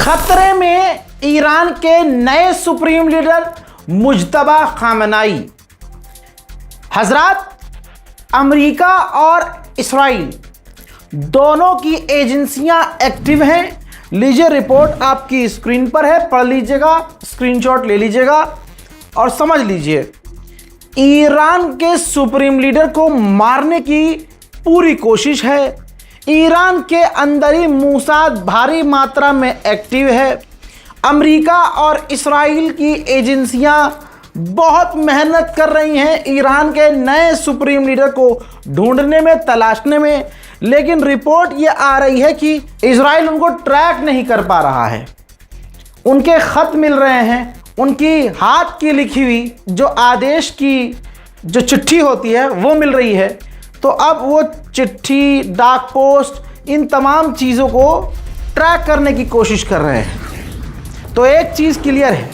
खतरे में ईरान के नए सुप्रीम लीडर मुज्तबा खामनाई। हजरात, अमेरिका और इस्राइल दोनों की एजेंसियां एक्टिव हैं। लीजिए, रिपोर्ट आपकी स्क्रीन पर है, पढ़ लीजिएगा, स्क्रीनशॉट ले लीजिएगा और समझ लीजिए। ईरान के सुप्रीम लीडर को मारने की पूरी कोशिश है। ईरान के अंदर ही मूसाद भारी मात्रा में एक्टिव है। अमेरिका और इस्राइल की एजेंसियां बहुत मेहनत कर रही हैं ईरान के नए सुप्रीम लीडर को ढूंढने में, तलाशने में, लेकिन रिपोर्ट ये आ रही है कि इस्राइल उनको ट्रैक नहीं कर पा रहा है। उनके खत मिल रहे हैं, उनकी हाथ की लिखी हुई जो आदेश की जो चिट्ठी होती है वो मिल रही है। तो अब वो चिट्ठी, डाक पोस्ट, इन तमाम चीज़ों को ट्रैक करने की कोशिश कर रहे हैं। तो एक चीज़ क्लियर है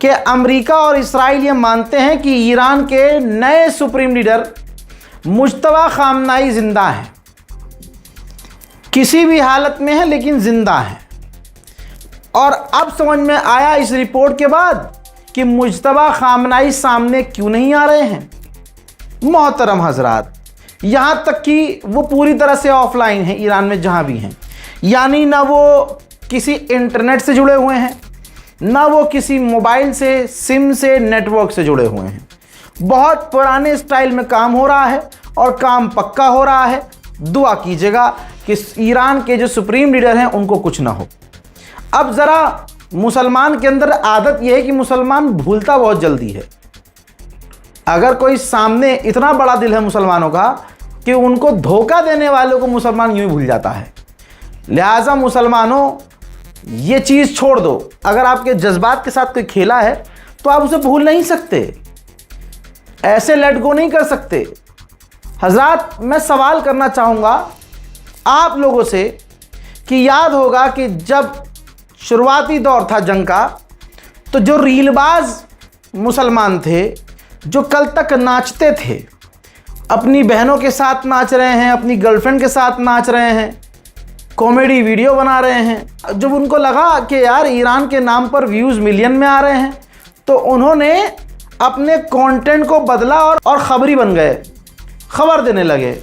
कि अमेरिका और इस्राइल ये मानते हैं कि ईरान के नए सुप्रीम लीडर मुज्तबा खामनाई ज़िंदा हैं, किसी भी हालत में है लेकिन ज़िंदा हैं। और अब समझ में आया इस रिपोर्ट के बाद कि मुज्तबा खामनाई सामने क्यों नहीं आ रहे हैं। मोहतरम हजरात, यहाँ तक कि वो पूरी तरह से ऑफलाइन है ईरान में जहाँ भी हैं, यानी ना वो किसी इंटरनेट से जुड़े हुए हैं, ना वो किसी मोबाइल से, सिम से, नेटवर्क से जुड़े हुए हैं। बहुत पुराने स्टाइल में काम हो रहा है और काम पक्का हो रहा है। दुआ कीजिएगा कि ईरान के जो सुप्रीम लीडर हैं उनको कुछ ना हो। अब ज़रा मुसलमान के अंदर आदत यह है कि मुसलमान भूलता बहुत जल्दी है। अगर कोई सामने, इतना बड़ा दिल है मुसलमानों का कि उनको धोखा देने वालों को मुसलमान यूं ही भूल जाता है। लिहाजा मुसलमानों, ये चीज़ छोड़ दो। अगर आपके जज्बात के साथ कोई खेला है तो आप उसे भूल नहीं सकते, ऐसे लेट गो नहीं कर सकते। हजरात, मैं सवाल करना चाहूँगा आप लोगों से कि याद होगा कि जब शुरुआती दौर था जंग का, तो जो रीलबाज मुसलमान थे जो कल तक नाचते थे, अपनी बहनों के साथ नाच रहे हैं, अपनी गर्लफ्रेंड के साथ नाच रहे हैं, कॉमेडी वीडियो बना रहे हैं, जब उनको लगा कि यार ईरान के नाम पर व्यूज़ मिलियन में आ रहे हैं, तो उन्होंने अपने कंटेंट को बदला और खबरी बन गए, खबर देने लगे।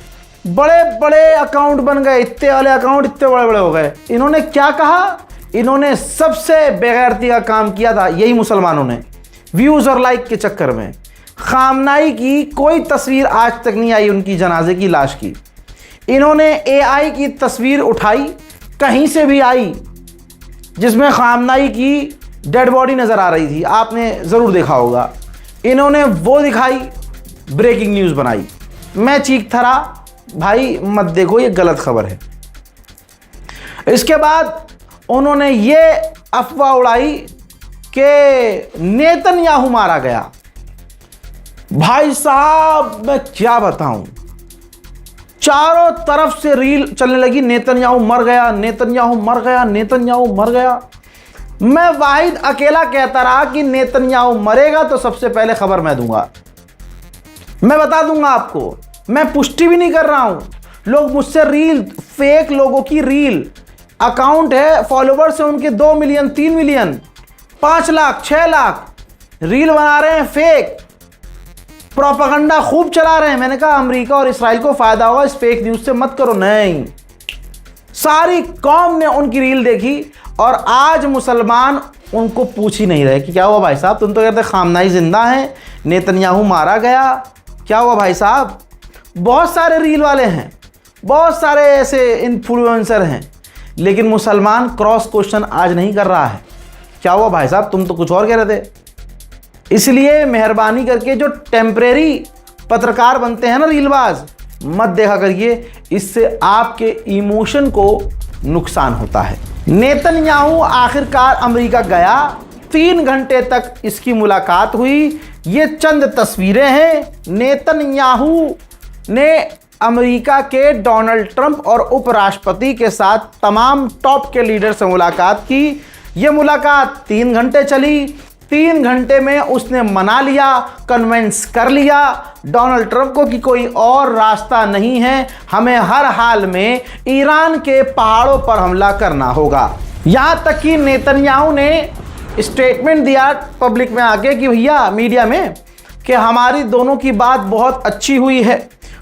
बड़े बड़े अकाउंट बन गए, इतने वाले अकाउंट इतने बड़े बड़े हो गए। इन्होंने क्या कहा? इन्होंने सबसे बेगैरती का काम किया था यही मुसलमानों ने, व्यूज़ और लाइक के चक्कर में। खामनाई की कोई तस्वीर आज तक नहीं आई उनकी जनाजे की, लाश की। इन्होंने AI की तस्वीर उठाई, कहीं से भी आई, जिसमें खामनाई की डेड बॉडी नज़र आ रही थी, आपने ज़रूर देखा होगा। इन्होंने वो दिखाई, ब्रेकिंग न्यूज़ बनाई। मैं चीख थरा, भाई मत देखो, ये गलत खबर है। इसके बाद उन्होंने ये अफवाह उड़ाई कि नेतन्याहू मारा गया। भाई साहब, मैं क्या बताऊं, चारों तरफ से रील चलने लगी, नेतन्याहू मर गया, नेतन्याहू मर गया, नेतन्याहू मर गया। मैं वाहिद अकेला कहता रहा कि नेतन्याहू मरेगा तो सबसे पहले खबर मैं दूंगा, मैं बता दूंगा आपको। मैं पुष्टि भी नहीं कर रहा हूं। लोग मुझसे रील, फेक लोगों की रील, अकाउंट है, फॉलोवर्स है उनके 2 million, 3 million, 5 lakh, 6 lakh, reel बना रहे हैं फेक, प्रोपेगेंडा खूब चला रहे हैं। मैंने कहा अमेरिका और इस्राइल को फायदा होगा इस फेक न्यूज़ से, मत करो। नहीं, सारी कौम ने उनकी रील देखी और आज मुसलमान उनको पूछ ही नहीं रहे कि क्या हुआ भाई साहब, तुम तो कहते खामनाई जिंदा है, नेतन्याहू मारा गया, क्या हुआ भाई साहब। बहुत सारे रील वाले हैं, बहुत सारे ऐसे इन्फ्लुएंसर हैं, लेकिन मुसलमान क्रॉस क्वेश्चन आज नहीं कर रहा है, क्या हुआ भाई साहब, तुम तो कुछ और कह रहे थे। इसलिए मेहरबानी करके जो टेम्परेरी पत्रकार बनते हैं ना, रीलबाज, मत देखा करिए, इससे आपके इमोशन को नुकसान होता है। नेतन्याहू आखिरकार अमेरिका गया, 3 घंटे तक इसकी मुलाकात हुई। ये चंद तस्वीरें हैं। नेतन्याहू ने अमेरिका के डोनाल्ड ट्रंप और उपराष्ट्रपति के साथ तमाम टॉप के लीडर से मुलाकात की। ये मुलाकात 3 घंटे चली। 3 घंटे में उसने मना लिया, कन्विंस कर लिया डोनाल्ड ट्रंप को कि कोई और रास्ता नहीं है, हमें हर हाल में ईरान के पहाड़ों पर हमला करना होगा। यहाँ तक कि नेतन्याहू ने स्टेटमेंट दिया पब्लिक में आके कि भैया मीडिया में कि हमारी दोनों की बात बहुत अच्छी हुई है,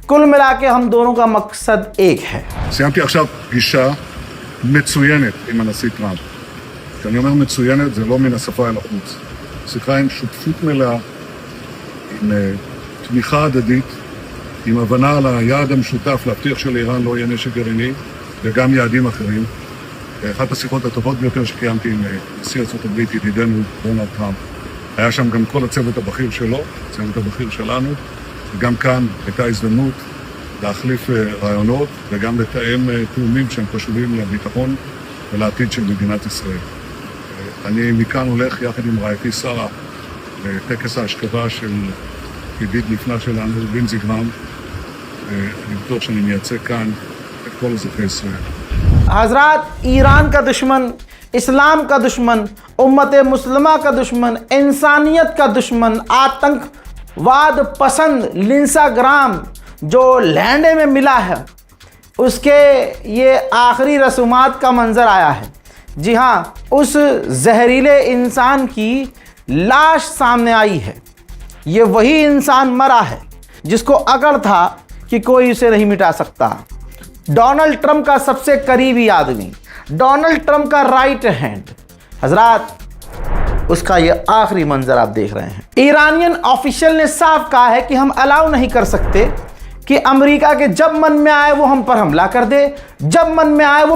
कुल मिला के हम दोनों का मकसद एक है। סיימתי עכשיו פגישה מצוינת עם הנשיא טראמפ. כשאני אומר מצוינת זה לא מן השפה אל החוץ. שיחה עם שותפות מלאה, עם תמיכה הדדית, עם הבנה על היעד המשותף להבטיח שלאיראן לא יהיה נשק גרעיני וגם יעדים אחרים. אחת השיחות הטובות ביותר שקיימתי עם נשיא ארצות הברית, ידידנו דונלד טראמפ. היה שם גם כל הצוות הבכיר שלו, הצוות הבכיר שלנו, וגם כאן הייתה הזדמנות להחליף רעיונות וגם לתאם תאומים שהם חשובים לביטחון ולעתיד של מדינת ישראל. אני מכאן הולך יחד עם רעייתי שרה לטקס ההשכבה של ידיד נפלא שלנו, בנזי גרם. אני בטוח שאני מייצג כאן את כל אזרחי ישראל. हजरात, ईरान का दुश्मन, इस्लाम का दुश्मन, उम्मत मुस्लिमा का दुश्मन, इंसानियत का दुश्मन, आतंकवाद पसंद लिंसाग्राम जो लैंडे में मिला है, उसके ये आखिरी रसूमात का मंज़र आया है। जी हाँ, उस जहरीले इंसान की लाश सामने आई है। ये वही इंसान मरा है जिसको अकड़ था कि कोई उसे नहीं मिटा सकता। डोनाल्ड ट्रंप का सबसे करीबी आदमी, डोनाल्ड ट्रंप का राइट हैंड, हजरात, उसका ये आखिरी मंजर आप देख रहे हैं। ईरानियन ऑफिशियल ने साफ कहा है कि हम अलाउ नहीं कर सकते कि अमेरिका के जब मन में आए वो हम पर हमला कर दे, जब मन में आए वो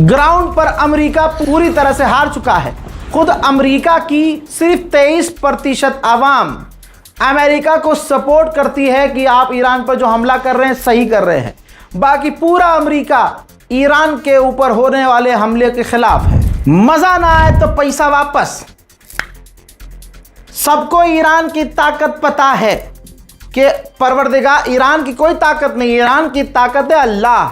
ग्राउंड पर अमेरिका पूरी तरह से हार चुका है। खुद अमेरिका की सिर्फ 23% आवाम अमेरिका को सपोर्ट करती है कि आप ईरान पर जो हमला कर रहे हैं सही कर रहे हैं। बाकी पूरा अमेरिका ईरान के ऊपर होने वाले हमले के खिलाफ है। मजा ना आए तो पैसा वापस। सबको ईरान की ताकत पता है कि परवरदिगार, ईरान की कोई ताकत नहीं, ईरान की ताकत है अल्लाह।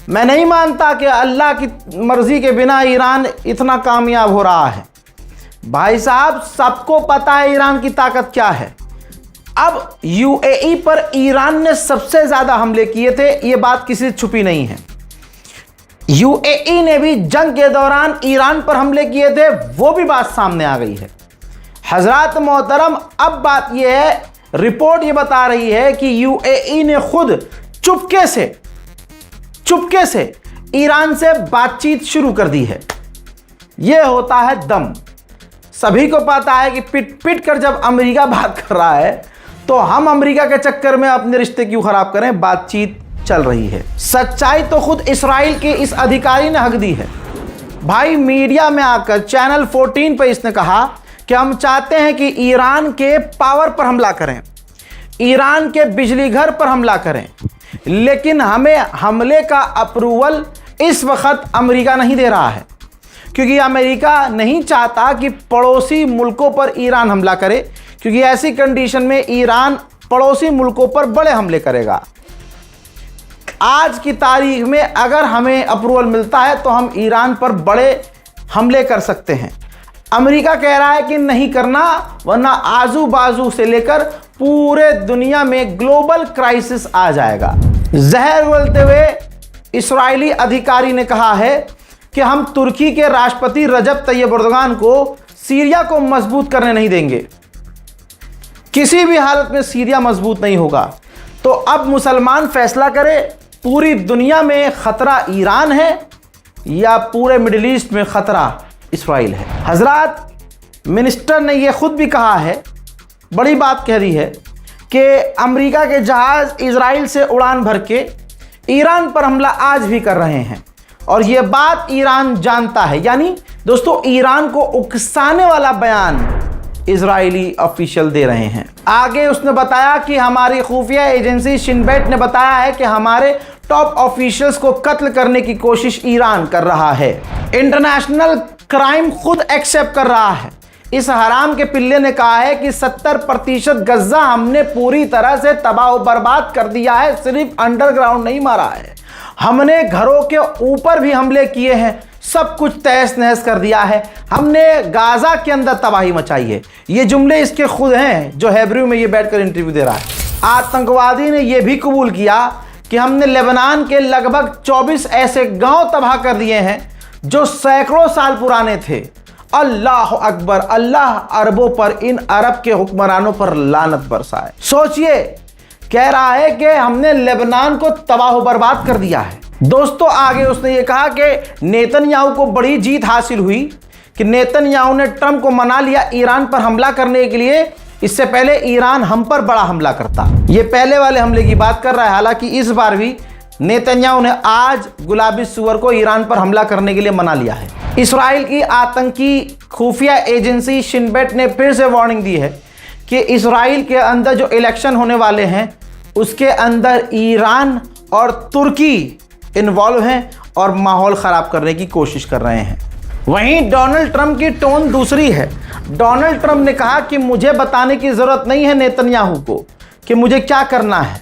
मैं नहीं मानता कि अल्लाह की मर्जी के बिना ईरान इतना कामयाब हो रहा है। भाई साहब, सबको पता है ईरान की ताकत क्या है। अब यूएई पर ईरान ने सबसे ज़्यादा हमले किए थे, ये बात किसी से छुपी नहीं है। यूएई ने भी जंग के दौरान ईरान पर हमले किए थे, वो भी बात सामने आ गई है। हजरात मोहतरम, अब बात यह है, रिपोर्ट ये बता रही है कि यूएई ने खुद चुपके से ईरान से बातचीत शुरू कर दी है। यह होता है दम। सभी को पता है कि पिट कर जब अमेरिका बात कर रहा है तो हम अमेरिका के चक्कर में अपने रिश्ते क्यों खराब करें। बातचीत चल रही है। सच्चाई तो खुद इस्राइल के इस अधिकारी ने हक दी है। भाई, मीडिया में आकर चैनल 14 पर इसने कहा कि हम चाहते हैं कि ईरान के पावर पर हमला करें, ईरान के बिजली घर पर हमला करें, लेकिन हमें हमले का अप्रूवल इस वक्त अमेरिका नहीं दे रहा है, क्योंकि अमेरिका नहीं चाहता कि पड़ोसी मुल्कों पर ईरान हमला करे, क्योंकि ऐसी कंडीशन में ईरान पड़ोसी मुल्कों पर बड़े हमले करेगा। आज की तारीख में अगर हमें अप्रूवल मिलता है तो हम ईरान पर बड़े हमले कर सकते हैं। अमेरिका कह रहा है कि नहीं करना, वरना आजू बाजू से लेकर पूरे दुनिया में ग्लोबल क्राइसिस आ जाएगा। जहर उगलते हुए इस्राएली अधिकारी ने कहा है कि हम तुर्की के राष्ट्रपति रजब तैयब एर्दोगान को सीरिया को मजबूत करने नहीं देंगे। किसी भी हालत में सीरिया मजबूत नहीं होगा। तो अब मुसलमान फैसला करे, पूरी दुनिया में खतरा ईरान है या पूरे मिडिल ईस्ट में खतरा इस्राइल है। हजरात, मिनिस्टर ने यह खुद भी कहा है, बड़ी बात कह दी है कि अमेरिका के जहाज़ इजराइल से उड़ान भर के ईरान पर हमला आज भी कर रहे हैं, और यह बात ईरान जानता है। यानी दोस्तों, ईरान को उकसाने वाला बयान इजरायली ऑफिशियल दे रहे हैं। आगे उसने बताया कि हमारी खुफिया एजेंसी शिन बेट ने बताया है कि हमारे टॉप ऑफिशियल्स को कत्ल करने की कोशिश ईरान कर रहा है। इंटरनेशनल क्राइम खुद एक्सेप्ट कर रहा है। इस हराम के पिल्ले ने कहा है कि 70% गज्जा हमने पूरी तरह से तबाह बर्बाद कर दिया है। सिर्फ अंडरग्राउंड नहीं मारा है, हमने घरों के ऊपर भी हमले किए हैं, सब कुछ तहस नहस कर दिया है, हमने गाजा के अंदर तबाही मचाई है। ये जुमले इसके खुद हैं जो हेब्रू में ये बैठकर इंटरव्यू दे रहा है। आतंकवादी ने यह भी कबूल किया कि हमने लेबनान के लगभग 24 ऐसे गांव तबाह कर दिए हैं जो सैकड़ों साल पुराने थे। अल्लाह अकबर, अल्लाह अरबों पर, इन अरब के हुक्मरानों पर लानत बरसाए। सोचिए, कह रहा है कि हमने लेबनान को तबाह बर्बाद कर दिया है। दोस्तों, आगे उसने ये कहा कि नेतन्याहू को बड़ी जीत हासिल हुई कि नेतन्याहू ने ट्रंप को मना लिया ईरान पर हमला करने के लिए। इससे पहले ईरान हम पर बड़ा हमला करता। ये पहले वाले हमले की बात कर रहा है। हालांकि इस बार भी नेतन्याहू ने आज गुलाबी सुअर को ईरान पर हमला करने के लिए मना लिया है। इस्राएल की आतंकी खुफिया एजेंसी शिन बेट ने फिर से वार्निंग दी है कि इस्राएल के अंदर जो इलेक्शन होने वाले हैं उसके अंदर ईरान और तुर्की इन्वॉल्व हैं और माहौल ख़राब करने की कोशिश कर रहे हैं। वहीं डोनाल्ड ट्रंप की टोन दूसरी है। डोनाल्ड ट्रंप ने कहा कि मुझे बताने की ज़रूरत नहीं है नेतन्याहू को कि मुझे क्या करना है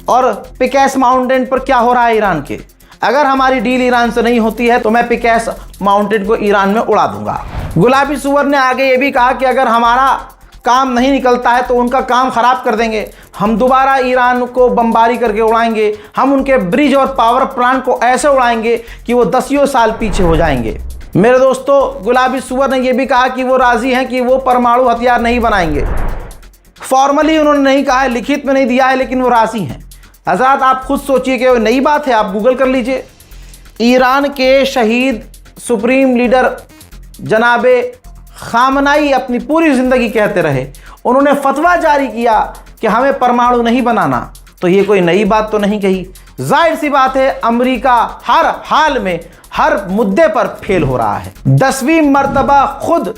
और पिकेस माउंटेन पर क्या हो रहा है ईरान के। अगर हमारी डील ईरान से नहीं होती है तो मैं पिकेस माउंटेन को ईरान में उड़ा दूंगा। गुलाबी सुअर ने आगे ये भी कहा कि अगर हमारा काम नहीं निकलता है तो उनका काम ख़राब कर देंगे, हम दोबारा ईरान को बमबारी करके उड़ाएंगे, हम उनके ब्रिज और पावर प्लांट को ऐसे उड़ाएंगे कि वो 10 साल पीछे हो जाएंगे। मेरे दोस्तों, गुलाबी सुअर ने यह भी कहा कि वो राज़ी हैं कि वो परमाणु हथियार नहीं बनाएंगे। फॉर्मली उन्होंने नहीं कहा है, लिखित में नहीं दिया है, लेकिन वो राज़ी हैं। हज़रात, आप खुद सोचिए कि नई बात है, आप गूगल कर लीजिए। ईरान के शहीद सुप्रीम लीडर जनाबे खामनाई अपनी पूरी ज़िंदगी कहते रहे, उन्होंने फतवा जारी किया कि हमें परमाणु नहीं बनाना, तो ये कोई नई बात तो नहीं कही। जाहिर सी बात है, अमेरिका हर हाल में हर मुद्दे पर फेल हो रहा है। 10वीं मर्तबा खुद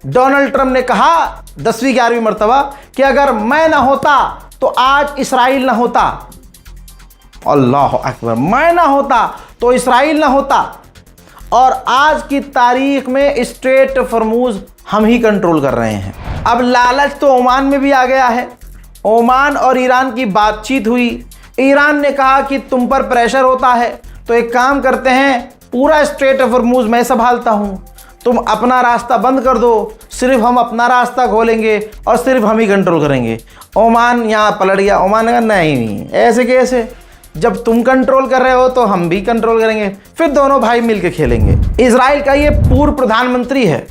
डोनाल्ड ट्रंप ने कहा, 10वीं 11वीं मर्तबा, कि अगर मैं ना होता तो आज इसराइल ना होता। अल्लाह अकबर, मैं ना होता तो इसराइल ना होता। और आज की तारीख में स्ट्रेट फॉर्मूज हम ही कंट्रोल कर रहे हैं। अब लालच तो ओमान में भी आ गया है। ओमान और ईरान की बातचीत हुई। ईरान ने कहा कि तुम पर प्रेशर होता है तो एक काम करते हैं, पूरा स्ट्रेट फॉर्मूज मैं संभालता हूं, तुम अपना रास्ता बंद कर दो, सिर्फ हम अपना रास्ता खोलेंगे और सिर्फ हम ही कंट्रोल करेंगे। ओमान यहाँ पलट गया। ओमान ने कहा नहीं, ऐसे कैसे, जब तुम कंट्रोल कर रहे हो तो हम भी कंट्रोल करेंगे, फिर दोनों भाई मिलकर खेलेंगे। इजराइल का ये पूर्व प्रधानमंत्री है,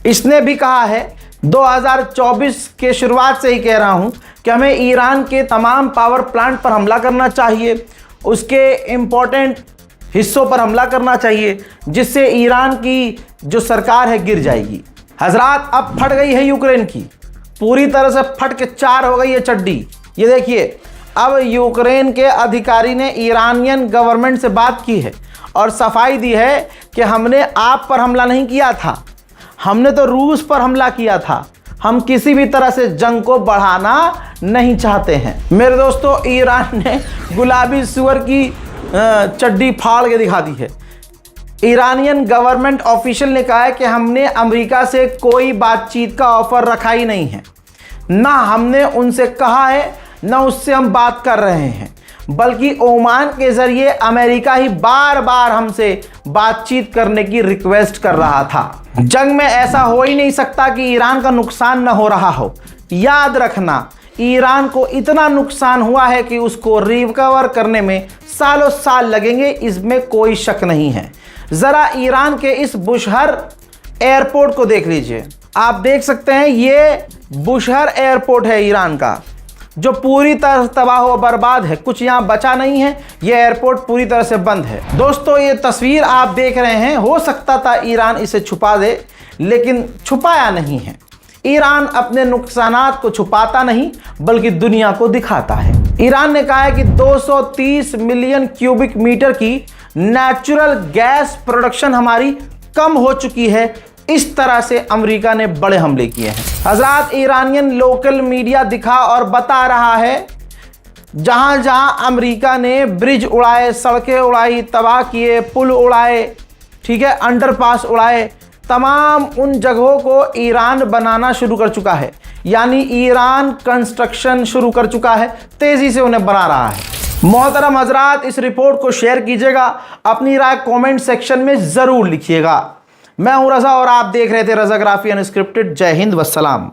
इसने भी कहा है 2024 के शुरुआत से ही कह रहा हूं कि हमें ईरान के तमाम पावर प्लांट पर हमला करना चाहिए, उसके इम्पोर्टेंट हिस्सों पर हमला करना चाहिए, जिससे ईरान की जो सरकार है गिर जाएगी। हजरात, अब फट गई है यूक्रेन की, पूरी तरह से फट के चार हो गई है चड्डी। ये देखिए, अब यूक्रेन के अधिकारी ने ईरानियन गवर्नमेंट से बात की है और सफाई दी है कि हमने आप पर हमला नहीं किया था, हमने तो रूस पर हमला किया था, हम किसी भी तरह से जंग को बढ़ाना नहीं चाहते हैं। मेरे दोस्तों, ईरान ने गुलाबी सुअर की चड्डी फाड़ के दिखा दी है। ईरानियन गवर्नमेंट ऑफिशियल ने कहा है कि हमने अमेरिका से कोई बातचीत का ऑफर रखा ही नहीं है, ना हमने उनसे कहा है, ना उससे हम बात कर रहे हैं, बल्कि ओमान के ज़रिए अमेरिका ही बार बार हमसे बातचीत करने की रिक्वेस्ट कर रहा था। जंग में ऐसा हो ही नहीं सकता कि ईरान का नुकसान न हो रहा हो। याद रखना, ईरान को इतना नुकसान हुआ है कि उसको रिकवर करने में सालों साल लगेंगे, इसमें कोई शक नहीं है। ज़रा ईरान के इस बुशहर एयरपोर्ट को देख लीजिए। आप देख सकते हैं, ये बुशहर एयरपोर्ट है ईरान का, जो पूरी तरह तबाह व बर्बाद है, कुछ यहाँ बचा नहीं है। ये एयरपोर्ट पूरी तरह से बंद है। दोस्तों, ये तस्वीर आप देख रहे हैं, हो सकता था ईरान इसे छुपा दे, लेकिन छुपाया नहीं है। ईरान अपने नुकसानात को छुपाता नहीं, बल्कि दुनिया को दिखाता है। ईरान ने कहा है कि 230 मिलियन क्यूबिक मीटर की नेचुरल गैस प्रोडक्शन हमारी कम हो चुकी है। इस तरह से अमेरिका ने बड़े हमले किए हैं। हजरात, ईरानियन लोकल मीडिया दिखा और बता रहा है जहां जहां अमेरिका ने ब्रिज उड़ाए, सड़कें उड़ाई, तबाह किए, पुल उड़ाए, ठीक है, अंडरपास उड़ाए, तमाम उन जगहों को ईरान बनाना शुरू कर चुका है। यानी ईरान कंस्ट्रक्शन शुरू कर चुका है, तेजी से उन्हें बना रहा है। मोहतरम हजरात, इस रिपोर्ट को शेयर कीजिएगा, अपनी राय कमेंट सेक्शन में जरूर लिखिएगा। मैं हूं रजा और आप देख रहे थे रजाग्राफी अनस्क्रिप्टेड। जय हिंद, वस्सलाम।